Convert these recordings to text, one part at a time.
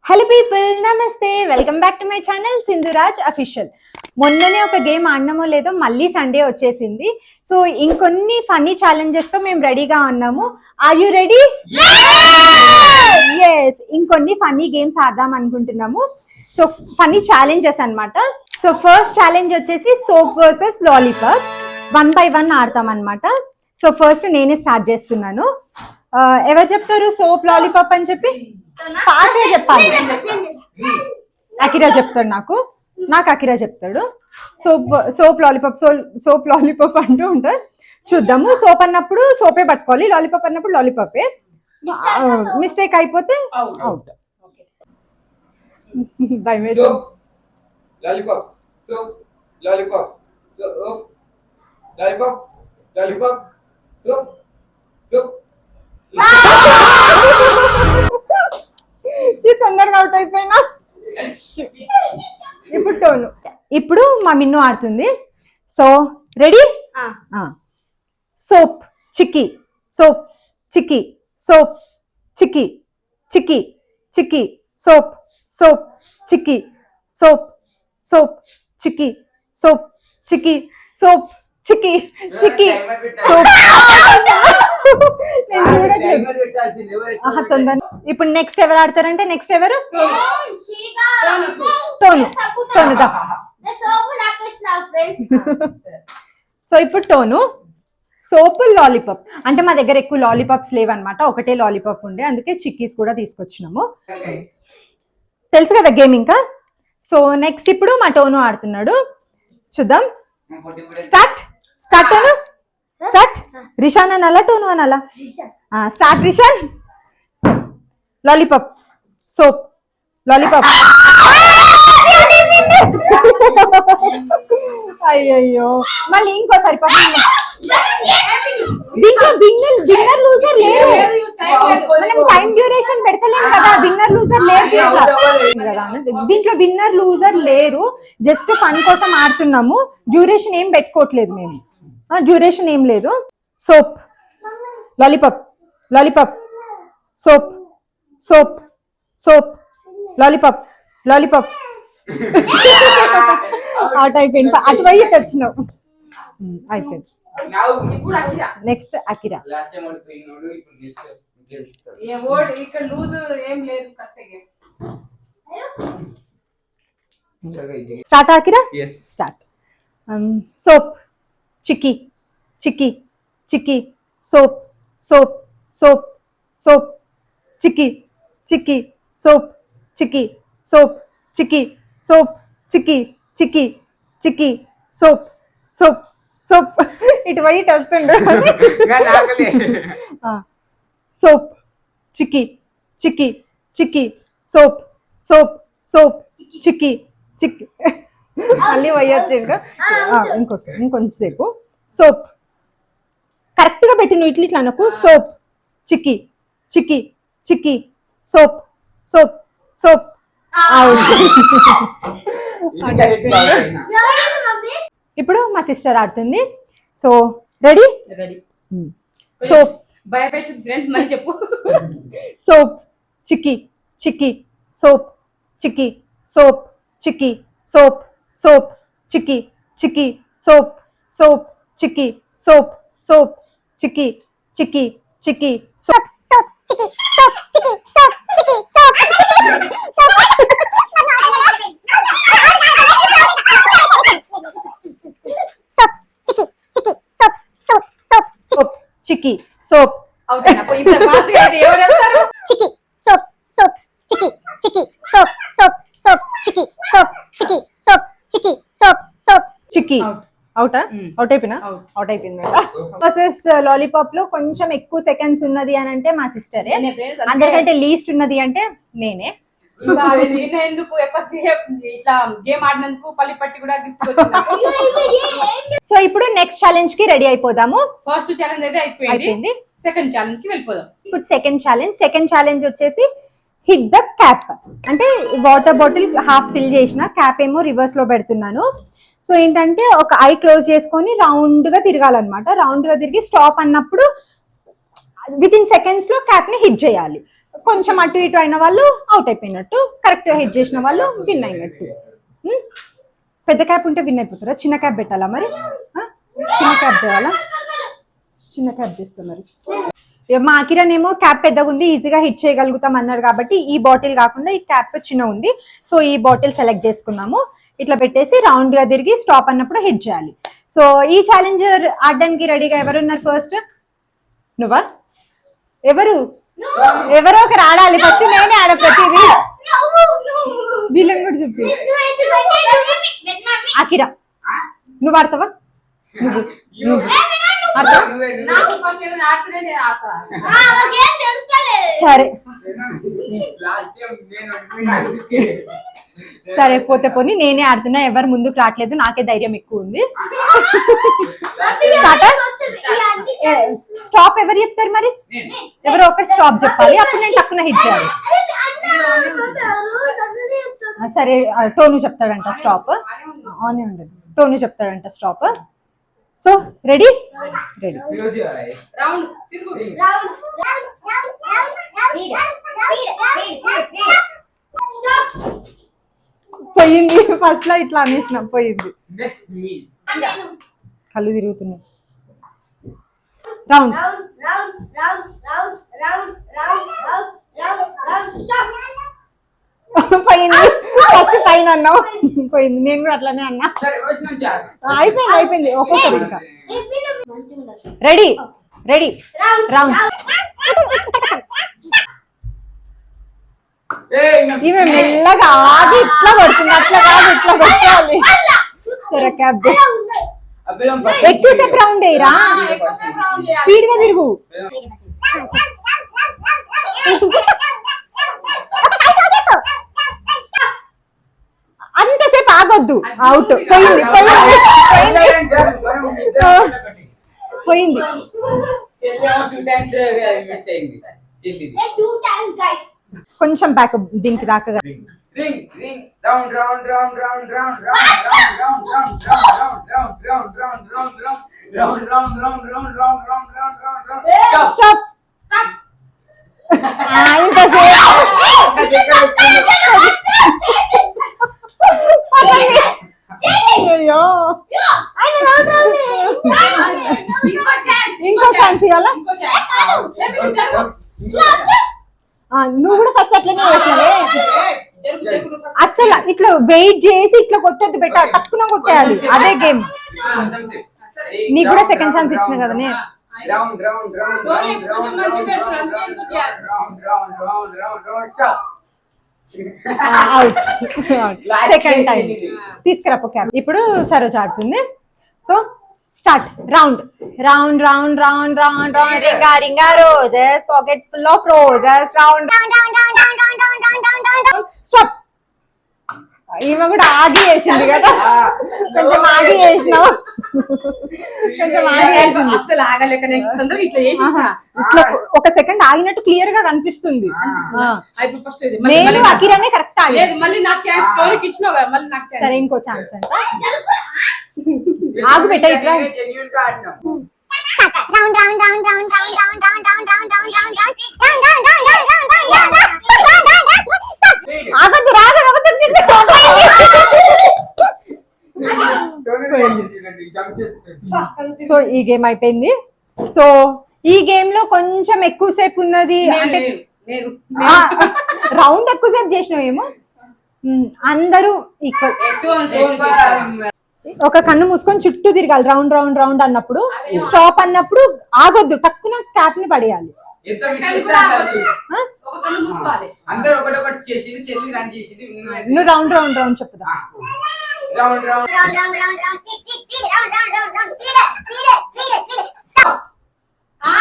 Hello people, నమస్తే, welcome back to my channel Sindhuraj official. మొన్ననే ఒక గేమ్ ఆడినామో లేదో మళ్ళీ సండే వచ్చేసింది. సో ఇంకొన్ని ఫన్నీ ఛాలెంజెస్తో మేము రెడీగా ఉన్నాము. Are you ready? ఎస్, ఇంకొన్ని ఫన్నీ గేమ్స్ ఆడదాం అనుకుంటున్నాము. సో ఫన్నీ ఛాలెంజెస్ అన్నమాట. సో ఫస్ట్ ఛాలెంజ్ వచ్చేసి సోప్ వర్సెస్ లాలీపాప్. 1 by 1 ఆడతాం అనమాట. సో ఫస్ట్ నేనే స్టార్ట్ చేస్తున్నాను. ఎవరు చెప్తారు సోప్ లాలీపాప్ అని చెప్పి? ఫాస్ట్ గా చెప్పాలి. అకిరా చెప్తాడు, నాకు అకిరా చెప్తాడు. సోప్ లాలీపాప్ అంటూ ఉంటారు. చూద్దాము. సోప్ అన్నప్పుడు సోపే పట్టుకోవాలి, లాలీపాప్ అన్నప్పుడు లాలీపాపే. మిస్టేక్ అయిపోతే అవుట్. తొందరగా అవుట్ అయిపోయినా. ఇప్పుడు మా మిన్ను ఆడుతుంది. So ready? సోప్ చిక్కి, సోప్ చిక్కి, సోప్ చిక్కి, చిక్కి చిక్కి, సోప్ సోప్ చిక్కి, సోప్ సోప్ చిక్కి, సోప్ చిక్కి, సోప్ చిక్కి, చిక్కి సోప్. ఇప్పుడు నెక్స్ట్ ఎవరు ఆడతారంటే నెక్స్ట్ ఎవరు? టోను. సో ఇప్పుడు టోను. సోప్ లాలీపాప్ అంటే మా దగ్గర ఎక్కువ లాలీపాప్స్ లేవన్నమాట, ఒకటే లాలీపాప్ ఉండే, అందుకే చిక్కీస్ కూడా తీసుకొచ్చినాము. తెలుసు కదా గేమ్ ఇంకా. సో నెక్స్ట్ ఇప్పుడు మా టోను ఆడుతున్నాడు. చూద్దాం. Start tone, start. రిషాన్ అనాలా టోను అనాలా? Start Rishan. Lollipop, soap, lollipop. అయ్యయ్యో, మళ్ళీ ఇంకోసారి. దీంట్లో విన్నర్ లూజర్ లేరు. మనం టైం డ్యూరేషన్ పెడతలేము కదా, విన్నర్ లూజర్ లేరు దీంట్లో. విన్నర్ లూజర్ లేరు, జస్ట్ ఫన్ కోసం ఆడుతున్నాము. డ్యూరేషన్ ఏం పెట్టుకోవట్లేదు మేము, డ్యూరేషన్ ఏం లేదు. Soap lollipop, lollipop, soap soap soap, lollipop, lollipop. Out అయిపోయింది. అటువైపు ఇటు వచ్చినావు. అయిపోయింది. Next Akira. Start Akira. Start. Soap చిక్కి, చిక్కి చిక్కి, సోప్ సోప్ సోప్ సోప్, చిక్కి చిక్కి, సోప్ చిక్కి, సోప్ చిక్కి, సోప్ చిక్కి, చిక్కి చిక్కి, సోప్ సోప్ సోప్. ఇటు వైట్ వస్తుండే. సోప్ చిక్కి, చిక్కి చిక్కి, సోప్ సోప్ సోప్, చిక్కి చిక్కి. మళ్ళీ వయ్యొచ్చిండు. ఇంకొంచెంసేపు. సోప్ కరెక్ట్ గా పెట్టి నువ్వు ఇట్లా అనకు. సోప్ చిక్కి, చిక్కి చిక్కి, సోప్ సోప్ సోప్. ఇప్పుడు మా సిస్టర్ ఆడుతుంది. So ready? సోప్, చెప్పు. సోప్ చిక్కి, చిక్కి, సోప్ చిక్కి, సోప్ చిక్కి, సోప్ సోప్ చిక్కి, చిక్కి సోప్, సోప్ చిక్కి, సోప్ సోప్ చిక్కి, చిక్కి చిక్కి, సోప్ సోప్ చిక్కి, సోప్ చిక్కి, సోప్ చిక్కి, సోప్ చిక్కి, సోప్. చిక్కి సోప్, సోప్ చిక్కి, చిక్కి సోప్, సోప్ సోప్ చిక్కి, సోప్ చిక్కి, soap చిక్కి, soap soap చిక్కి. అవుటా? Out అయిపోయినా? Out అయిపోయింది. Versus lollipop లో కొంచెం ఎక్కువ seconds ఉన్నది అని అంటే మా సిస్టరే, అందరికంటే లీస్ట్ ఉన్నది అంటే నేనే. సో ఇప్పుడు నెక్స్ట్ ఛాలెంజ్ కి రెడీ అయిపోదాము. ఫస్ట్ ఛాలెంజ్ అయితే అయిపోయింది, సెకండ్ ఛాలెంజ్ కి వెళ్ళిపోదాం. ఇప్పుడు సెకండ్ ఛాలెంజ్ వచ్చేసి హిట్ ద క్యాప్. అంటే వాటర్ బాటిల్ హాఫ్ ఫిల్ చేసిన క్యాప్ ఏమో రివర్స్ లో పెడుతున్నాను. సో ఏంటంటే ఒక ఐ క్లోజ్ చేసుకొని రౌండ్ గా తిరగాలన్నమాట. రౌండ్ గా తిరిగి స్టాప్ అన్నప్పుడు విత్ ఇన్ సెకండ్స్ లో క్యాప్ ని హిట్ చేయాలి. కొంచెం అటు ఇటు అయిన వాళ్ళు అవుట్ అయిపోయినట్టు, కరెక్ట్ హిట్ చేసిన వాళ్ళు విన్ అయినట్టు. పెద్ద క్యాప్ ఉంటే విన్ అయిపోతారా? చిన్న క్యాప్ పెట్టాలా మరి? చిన్న క్యాప్ చేయాలా? చిన్న క్యాప్ చేస్తా మరి. మా కిరణ్ ఏమో క్యాప్ పెద్దగా ఉంది, ఈజీగా హిట్ చేయగలుగుతాం అన్నాడు కాబట్టి ఈ బాటిల్ కాకుండా ఈ క్యాప్ చిన్న ఉంది. సో ఈ బాటిల్ సెలెక్ట్ చేసుకున్నాము. ఇట్లా పెట్టేసి రౌండ్ గా తిరిగి స్టాప్ అన్నప్పుడు హిట్ చేయాలి. సో ఈ ఛాలెంజర్ ఆడడానికి రెడీగా ఎవరున్నారు? ఫస్ట్ నువ్వా? ఎవరో ఒకరు ఆడాలి. ఫస్ట్ నేనే ఆడ ప్రతిదీ. వీళ్ళని కూడా చెప్పి అకిరా నువ్వు ఆడతావా? నువ్వు సరే సరే పోతే పోనీ నేనే ఆడుతున్నా. ఎవరు ముందుకు రావట్లేదు, నాకే ధైర్యం ఎక్కువ ఉంది. స్టాప్ ఎవరు చెప్తారు మరి? ఎవరో ఒకరు స్టాప్ చెప్పాలి, అప్పుడు నేను టక్కున హిట్ చేయాలి. సరే టోను చెప్తాడంట స్టాప్. ఆన్ ఉండదు, టోను చెప్తాడంట స్టాప్. So ready? రెడీ. పోయింది. ఫస్ట్ లో ఇట్లా అనేసిన పోయింది. కళ్ళు తిరుగుతున్నాయి. రౌండ్. పోయింది. ఫస్ట్ పైన అన్నావు, పోయింది. నేను కూడా అట్లానే అన్నా. అయిపోయింది ఒక్కొక్కటి. ఇంకా రెడీ? రెడీ. రౌండ్. ఈమె మెల్లగా ఆగి ఇట్లా కొడుతుంది, అట్లా కాదు ఇట్లా కొట్టాలి. సరే క్యాబ్ ఎక్కువసేపు రౌండ్ అయ్యిరా, స్పీడ్ గా తిరుగు. అంతసేపు ఆగొద్దు. అవుట్. పోయింది పోయింది. కొంచెం బ్యాక్ దీనికి దాకా. స్టాప్. అయ్యో ఇంకో ఛాన్స్ ఇవ్వాలా? నువ్వు కూడా ఫస్ట్ అట్లనే చేసినవే. అస్సలు ఇట్లా వెయిట్ చేసి ఇట్లా కొట్టొద్దు, బెట్ట టక్కున కొట్టేయాలి. అదే గేమ్. నీకు కూడా సెకండ్ ఛాన్స్ ఇచ్చిన కదా నేను. అవుట్. సెకండ్ టైం తీసుకురాపో క్యాప్. ఇప్పుడు సరోజ ఆడుతుంది. So start. Round round round round round round ring a ring a roses pocket full of roses round. Stop. ఈమె కూడా ఆగి వేసింది కదా, కొంచెం ఆగి వేసినావు. కొంచెం ఆగి వేసింది. అసలు ఆగలేక తొందరగా ఇట్లా చేసేసా. ఇట్లా ఒక సెకండ్ ఆగినట్టు క్లియర్ గా కనిపిస్తుంది. నేను అకిరానే కరెక్ట్ ఆగి. మళ్ళీ నాకు ఛాన్స్ స్టోరీకి ఇచ్చినావు కదా, మళ్ళీ నాకు సరే ఇంకో ఛాన్స్ అంట. ఆగు పెట్ట ఇట్లా. ఆగద్దు సో ఈ గేమ్ అయిపోయింది. సో ఈ గేమ్ లో కొంచెం ఎక్కువసేపు ఉన్నది అంటే రౌండ్ ఎక్కువసేపు చేసినావేమో. అందరూ ఈక్వల్. ఒక కన్ను మూసుకొని చుట్టూ తిరగాలి. రౌండ్ రౌండ్ రౌండ్ అన్నప్పుడు, స్టాప్ అన్నప్పుడు ఆగొద్దు, టక్కున క్యాప్ ని పడేయాలి. నువ్వు రౌండ్ రౌండ్ రౌండ్ చెప్పుదా.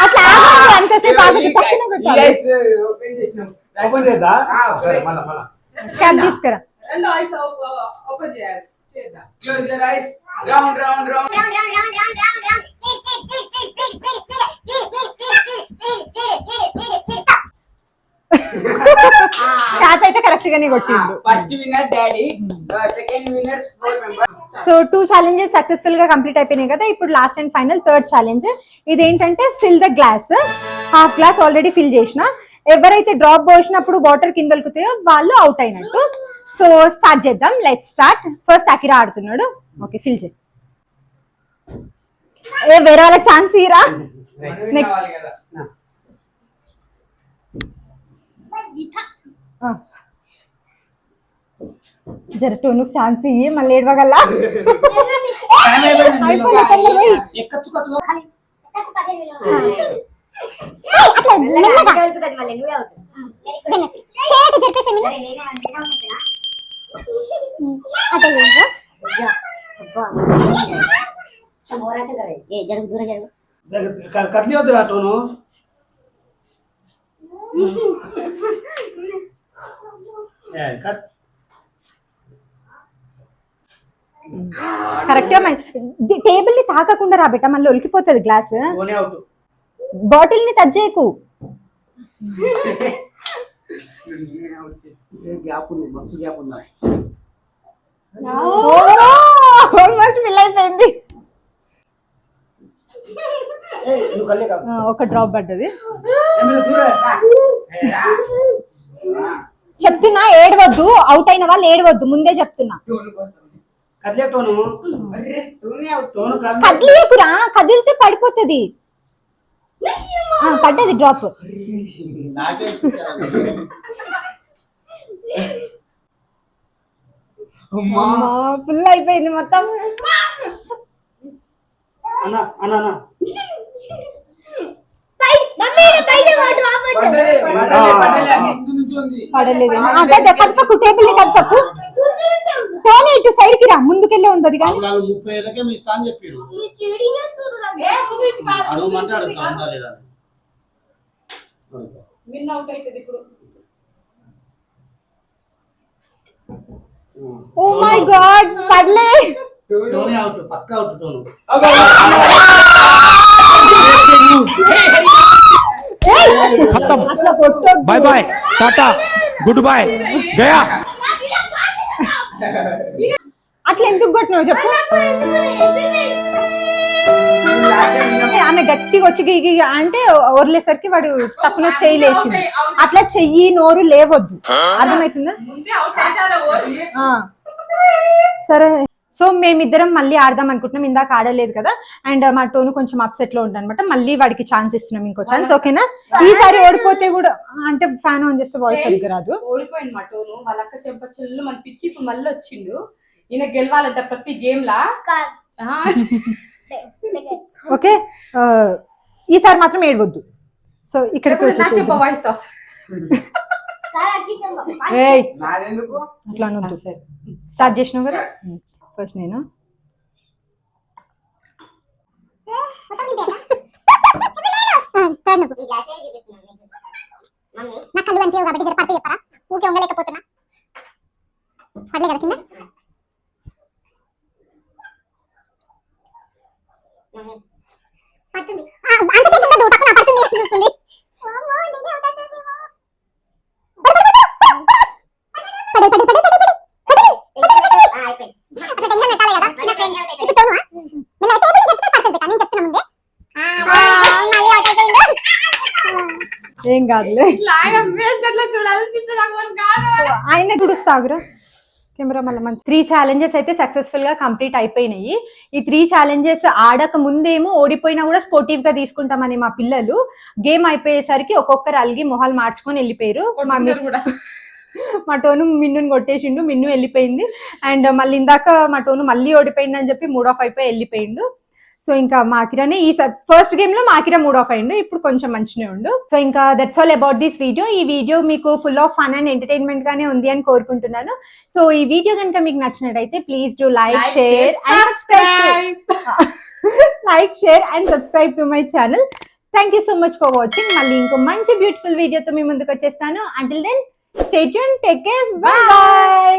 అట్లా ఆగొద్దు, అంతసేపు ఆగొద్దు, టక్కున కొట్టాలి. క్యాప్ తీసుకురా. Close your eyes. Round, round, round. Cap అయితే కరెక్ట్ గానే కొట్టిండు. First winner daddy, second winners 4 members. So 2 challenges successful గా కంప్లీట్ అయిపోయినాయి కదా. ఇప్పుడు last and final third challenge. ఇదేంటంటే fill the glass. Half glass already fill చేసిన. ఎవరైతే డ్రాప్ పోసినప్పుడు వాటర్ కింద దొరుకుతాయో వాళ్ళు అవుట్ అయినట్టు. సో స్టార్ట్ చేద్దాం, లెట్స్ స్టార్ట్. ఫస్ట్ అకిరా ఆడుతున్నాడు. ఓకే, ఫిల్ చేయి. వేరే వాళ్ళకి ఛాన్స్ ఇరా. నెక్స్ట్ జర టోనుకు ఛాన్స్ ఇయ్యి, మళ్ళీ ఏడవగల. జరుగు దూరం జరుగు కత్లి వద్దురా టోను. కరెక్ట్ గా టేబుల్ ని తాకకుండా రా బెట్ట, మళ్ళీ ఒలికిపోతుంది గ్లాస్. బాటిల్ ని టచ్ చేయకు. గ్యాప్ ఉంది, మస్తు గ్యాప్ ఉందా. ఆల్మోస్ట్ ఫిల్ అయిపోయింది. ఒక డ్రాప్ పడ్డది. చెప్తున్నా ఏడవద్దు, అవుట్ అయిన వాళ్ళు ఏడవద్దు, ముందే చెప్తున్నా. కదిలేకురా, కదిలితే పడిపోతుంది. పడ్డది డ్రాప్. ఫుల్ అయిపోయింది మొత్తం. పడలేదు. కదపకు, టేబుల్ ని కదపకు. టోన్ ఇటు సైడ్ కి రా, ముందుకెళ్ళే ఉంది అది. కానీ విన్ అవుట్ అవుతుంది ఇప్పుడు. ఓ మై గాడ్, పడలే. పక్కా అవుట్ టోను. Bye bye tata good bye गया. అట్లా ఎందుకు కొట్టినావు చెప్పు. ఆమె గట్టిగా వచ్చి గీ అంటే ఓర్లేసరికి వాడు తక్కువ చేయలేసింది. అట్లా చెయ్యి నోరు లేవద్దు, అర్థమవుతుందా? సరే, సో మేమిద్దరం మళ్ళీ ఆడదాం అనుకుంటున్నాం. ఇందాక ఆడలేదు కదా, అండ్ మా టోను కొంచెం అప్సెట్ లో ఉందన్నమాట. మళ్ళీ వాడికి ఛాన్స్ ఇస్తున్నాం, ఇంకో ఛాన్స్. ఓకేనా? ఈసారి ఓడిపోతే కూడా అంటే ఫ్యాన్ ఆన్ చేస్తే వాయిస్ సరిగ్గా రాదు. ఓడిపోయింది మా టోను. వాళ్ళ అక్క చెంపచెల్లు మన పిచ్చి ఇప్పుడు మళ్ళీ వచ్చిండు. ఈయన గెలవాలంట ప్రతి గేమ్ లా. ఓకే, ఈసారి మాత్రం ఏడవద్దు. సో ఇక్కడికి చెప్ప వాయిస్ తో అట్లా అనొద్దు. స్టార్ట్ చేసినావు కదా, ఫస్ట్ నేను. నా కళ్ళు కనిపించవు కాబట్టి జర పడితే చెప్పరా, ఊకే ఉండలేకపోతున్నా. పడలే కదా కింద. పడుతుంది అంతసేపు ఉండదు, పక్కన పడుతుంది చూస్తుంది. ఏం కాదులే, ఆయన తుడుస్తాగురా కెమెరా. మళ్ళీ మంచి 3 challenges అయితే సక్సెస్ఫుల్ గా కంప్లీట్ అయిపోయినాయి. ఈ 3 challenges ఆడక ముందేమో ఓడిపోయినా కూడా స్పోర్టివ్ గా తీసుకుంటామని మా పిల్లలు గేమ్ అయిపోయేసరికి ఒక్కొక్కరు అలిగి మొహాలు మార్చుకొని వెళ్ళిపోయారు. మా టోను మిన్నుని కొట్టేసిండు, మిన్ను వెళ్ళిపోయింది. అండ్ మళ్ళీ ఇందాక మా టోను మళ్ళీ ఓడిపోయింది అని చెప్పి మూడ్ ఆఫ్ అయిపోయి వెళ్ళిపోయిండు. సో ఇంకా మాకిరానే ఈ ఫస్ట్ గేమ్ లో మాకిరా మూడ్ ఆఫ్ అయిండు, ఇప్పుడు కొంచెం మంచిగా ఉండు. సో ఇంకా that's all about this video. ఈ వీడియో మీకు full of fun and entertainment గానే ఉంది అని కోరుకుంటున్నాను. సో ఈ వీడియో కనుక మీకు నచ్చినట్టయితే please do like, share and subscribe to my channel. Thank you so much for watching. మళ్ళీ ఇంకో మంచి బ్యూటిఫుల్ వీడియోతో మీ ముందుకు వచ్చేస్తాను. Until then stay tune, take care, bye by.